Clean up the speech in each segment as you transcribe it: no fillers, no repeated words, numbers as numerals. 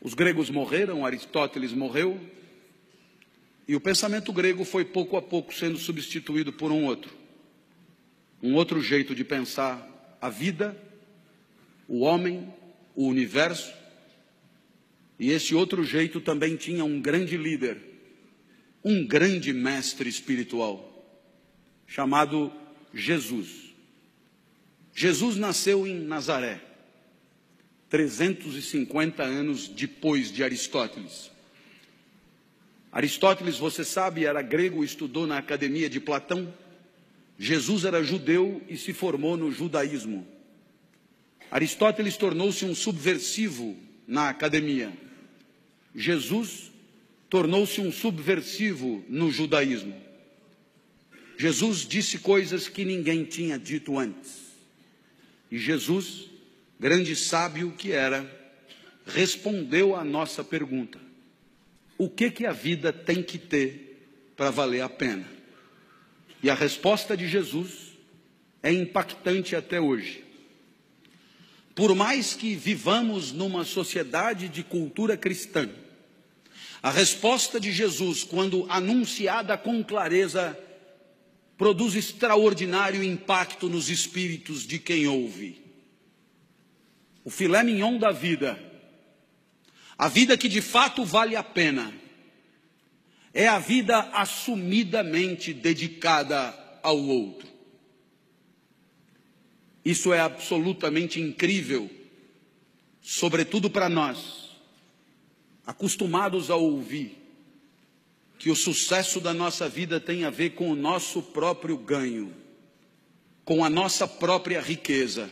Os gregos morreram, Aristóteles morreu, e o pensamento grego foi pouco a pouco sendo substituído por um outro jeito de pensar a vida, o homem, o universo. E esse outro jeito também tinha um grande líder, um grande mestre espiritual, chamado Jesus. Jesus nasceu em Nazaré, 350 anos depois de Aristóteles. Aristóteles, você sabe, era grego, estudou na academia de Platão. Jesus era judeu e se formou no judaísmo. Aristóteles tornou-se um subversivo na academia. Jesus tornou-se um subversivo no judaísmo. Jesus disse coisas que ninguém tinha dito antes. E Jesus, grande sábio que era, respondeu à nossa pergunta: o que a vida tem que ter para valer a pena? E a resposta de Jesus é impactante até hoje. Por mais que vivamos numa sociedade de cultura cristã, a resposta de Jesus, quando anunciada com clareza, produz extraordinário impacto nos espíritos de quem ouve. O filé mignon da vida, a vida que de fato vale a pena, é a vida assumidamente dedicada ao outro. Isso é absolutamente incrível, sobretudo para nós, acostumados a ouvir que o sucesso da nossa vida tem a ver com o nosso próprio ganho, com a nossa própria riqueza,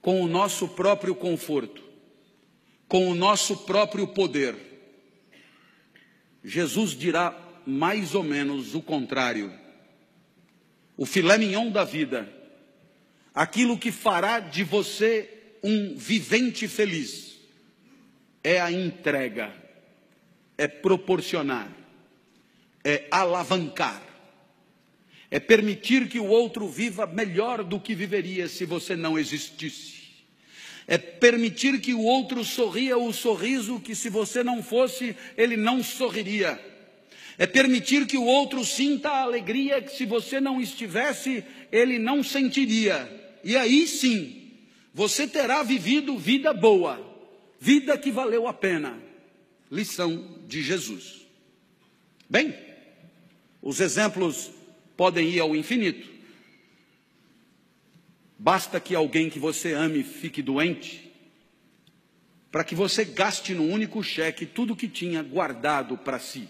com o nosso próprio conforto, com o nosso próprio poder. Jesus dirá mais ou menos o contrário. O filé mignon da vida, aquilo que fará de você um vivente feliz, é a entrega, é proporcionar, é alavancar, é permitir que o outro viva melhor do que viveria se você não existisse. É permitir que o outro sorria o sorriso que, se você não fosse, ele não sorriria. É permitir que o outro sinta a alegria que, se você não estivesse, ele não sentiria. E aí sim, você terá vivido vida boa, vida que valeu a pena. Lição de Jesus. Bem, os exemplos podem ir ao infinito. Basta que alguém que você ame fique doente, para que você gaste num único cheque tudo que tinha guardado para si.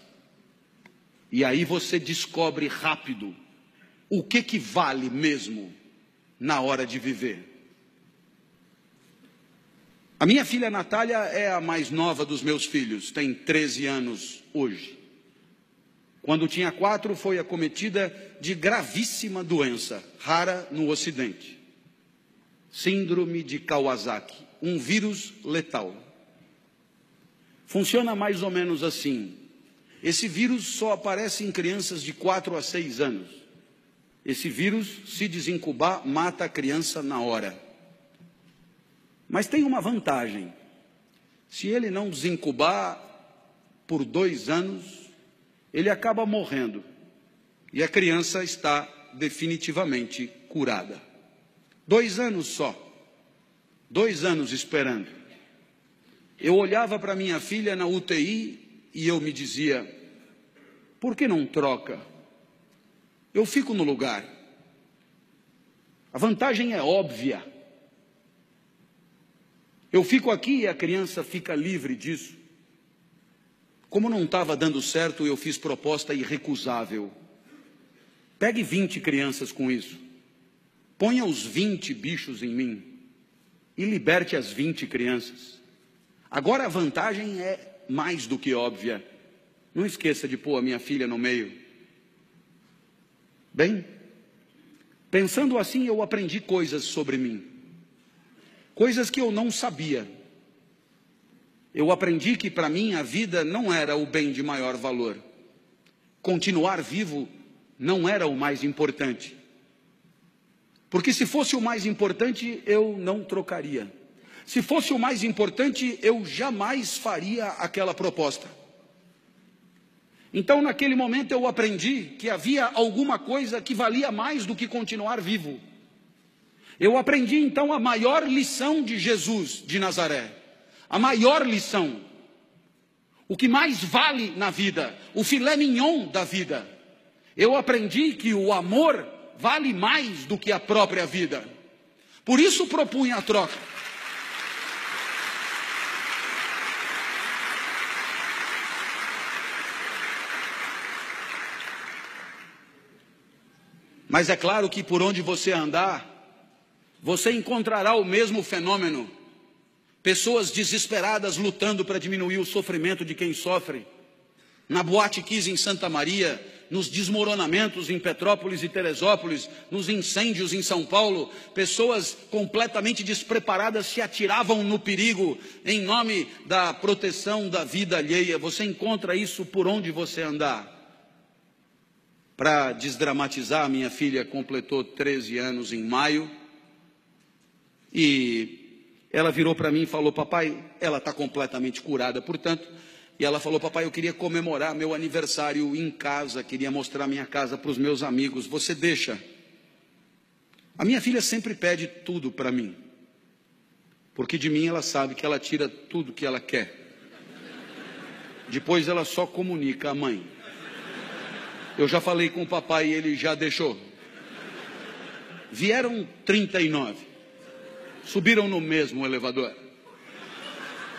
E aí você descobre rápido o que vale mesmo na hora de viver. A minha filha Natália é a mais nova dos meus filhos, tem 13 anos hoje. Quando tinha 4, foi acometida de gravíssima doença, rara no Ocidente. Síndrome de Kawasaki, um vírus letal. Funciona mais ou menos assim. Esse vírus só aparece em crianças de 4 a 6 anos. Esse vírus, se desincubar, mata a criança na hora. Mas tem uma vantagem. Se ele não desincubar por 2 anos, ele acaba morrendo. E a criança está definitivamente curada. 2 anos só. 2 anos esperando. Eu olhava para minha filha na UTI e eu me dizia: por que não troca? Eu fico no lugar. A vantagem é óbvia. Eu fico aqui e a criança fica livre disso. Como não estava dando certo, eu fiz proposta irrecusável. Pegue 20 crianças com isso. Ponha os 20 bichos em mim e liberte as 20 crianças. Agora a vantagem é mais do que óbvia. Não esqueça de pôr a minha filha no meio. Bem, pensando assim, eu aprendi coisas sobre mim. Coisas que eu não sabia. Eu aprendi que para mim a vida não era o bem de maior valor. Continuar vivo não era o mais importante. Porque se fosse o mais importante, eu não trocaria. Se fosse o mais importante, eu jamais faria aquela proposta. Então, naquele momento, eu aprendi que havia alguma coisa que valia mais do que continuar vivo. Eu aprendi, então, a maior lição de Jesus de Nazaré. A maior lição. O que mais vale na vida. O filé mignon da vida. Eu aprendi que o amor vale mais do que a própria vida. Por isso propunha a troca. Mas é claro que por onde você andar, você encontrará o mesmo fenômeno. Pessoas desesperadas lutando para diminuir o sofrimento de quem sofre. Na Boate Kiss em Santa Maria, nos desmoronamentos em Petrópolis e Teresópolis, nos incêndios em São Paulo, pessoas completamente despreparadas se atiravam no perigo em nome da proteção da vida alheia. Você encontra isso por onde você andar. Para desdramatizar, minha filha completou 13 anos em maio e ela virou para mim e falou: papai, ela está completamente curada, portanto, e ela falou: papai, eu queria comemorar meu aniversário em casa, queria mostrar minha casa para os meus amigos, você deixa? A minha filha sempre pede tudo para mim, porque de mim ela sabe que ela tira tudo que ela quer, depois ela só comunica à mãe. Eu já falei com o papai e ele já deixou. Vieram 39. Subiram no mesmo elevador.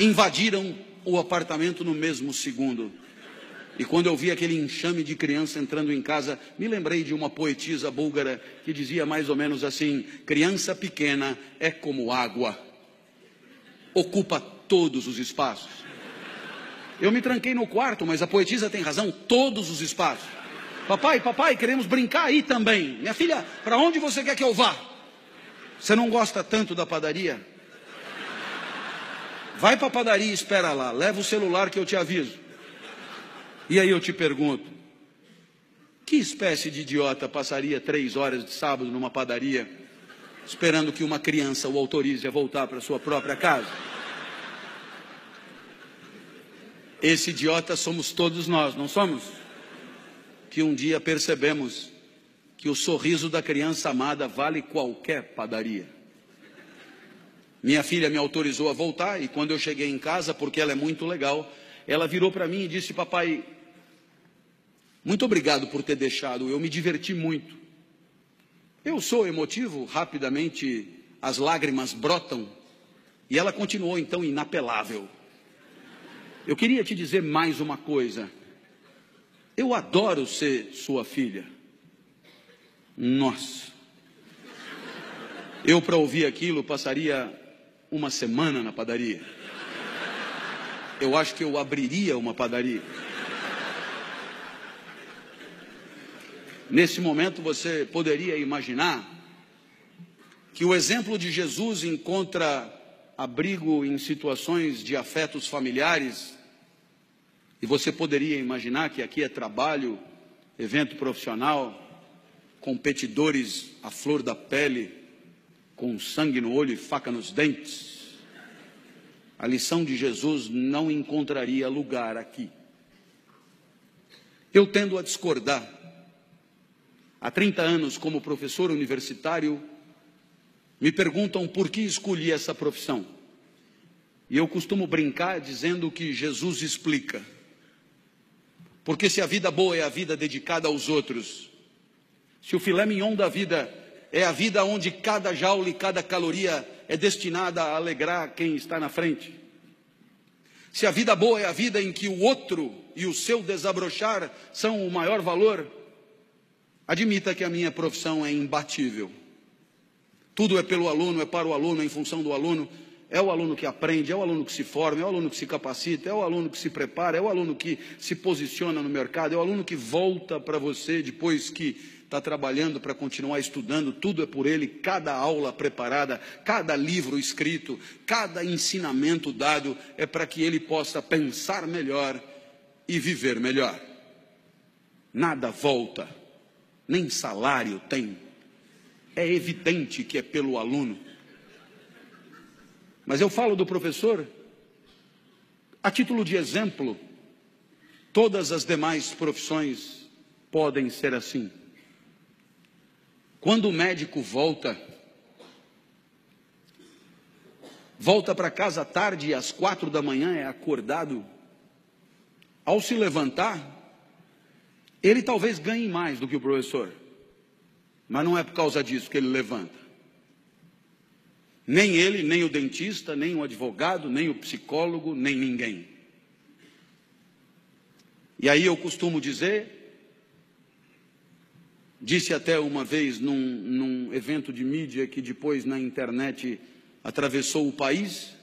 Invadiram o apartamento no mesmo segundo. E quando eu vi aquele enxame de criança entrando em casa, me lembrei de uma poetisa búlgara que dizia mais ou menos assim: criança pequena é como água. Ocupa todos os espaços. Eu me tranquei no quarto, mas a poetisa tem razão, todos os espaços. Papai, queremos brincar aí também. Minha filha, para onde você quer que eu vá? Você não gosta tanto da padaria? Vai para a padaria e espera lá. Leva o celular que eu te aviso. E aí eu te pergunto: que espécie de idiota passaria 3 horas de sábado numa padaria, esperando que uma criança o autorize a voltar para sua própria casa? Esse idiota somos todos nós, não somos? Que um dia percebemos que o sorriso da criança amada vale qualquer padaria. Minha filha me autorizou a voltar e quando eu cheguei em casa, porque ela é muito legal, ela virou para mim e disse: papai, muito obrigado por ter deixado, eu me diverti muito. Eu sou emotivo, rapidamente as lágrimas brotam e ela continuou então inapelável. Eu queria te dizer mais uma coisa. Eu adoro ser sua filha. Nossa. Eu, para ouvir aquilo, passaria uma semana na padaria. Eu acho que eu abriria uma padaria. Nesse momento, você poderia imaginar que o exemplo de Jesus encontra abrigo em situações de afetos familiares. E você poderia imaginar que aqui é trabalho, evento profissional, competidores à flor da pele, com sangue no olho e faca nos dentes. A lição de Jesus não encontraria lugar aqui. Eu tendo a discordar. Há 30 anos, como professor universitário, me perguntam por que escolhi essa profissão. E eu costumo brincar dizendo que Jesus explica. Porque se a vida boa é a vida dedicada aos outros, se o filé mignon da vida é a vida onde cada jaula e cada caloria é destinada a alegrar quem está na frente, se a vida boa é a vida em que o outro e o seu desabrochar são o maior valor, admita que a minha profissão é imbatível. Tudo é pelo aluno, é para o aluno, é em função do aluno. É o aluno que aprende, é o aluno que se forma, é o aluno que se capacita, é o aluno que se prepara, é o aluno que se posiciona no mercado, é o aluno que volta para você depois que está trabalhando para continuar estudando. Tudo é por ele, cada aula preparada, cada livro escrito, cada ensinamento dado é para que ele possa pensar melhor e viver melhor. Nada volta, nem salário tem. É evidente que é pelo aluno. Mas eu falo do professor a título de exemplo. Todas as demais profissões podem ser assim. Quando o médico volta para casa à tarde e às 4 da manhã é acordado, ao se levantar, ele talvez ganhe mais do que o professor, mas não é por causa disso que ele levanta. Nem ele, nem o dentista, nem o advogado, nem o psicólogo, nem ninguém. E aí eu costumo dizer, disse até uma vez num evento de mídia que depois na internet atravessou o país,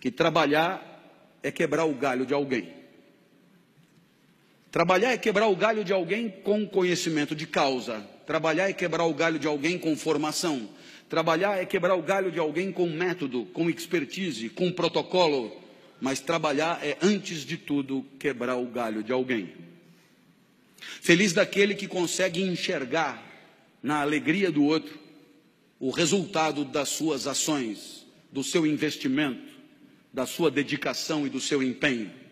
que trabalhar é quebrar o galho de alguém. Trabalhar é quebrar o galho de alguém com conhecimento de causa. Trabalhar é quebrar o galho de alguém com formação. Trabalhar é quebrar o galho de alguém com método, com expertise, com protocolo. Mas trabalhar é, antes de tudo, quebrar o galho de alguém. Feliz daquele que consegue enxergar na alegria do outro o resultado das suas ações, do seu investimento, da sua dedicação e do seu empenho.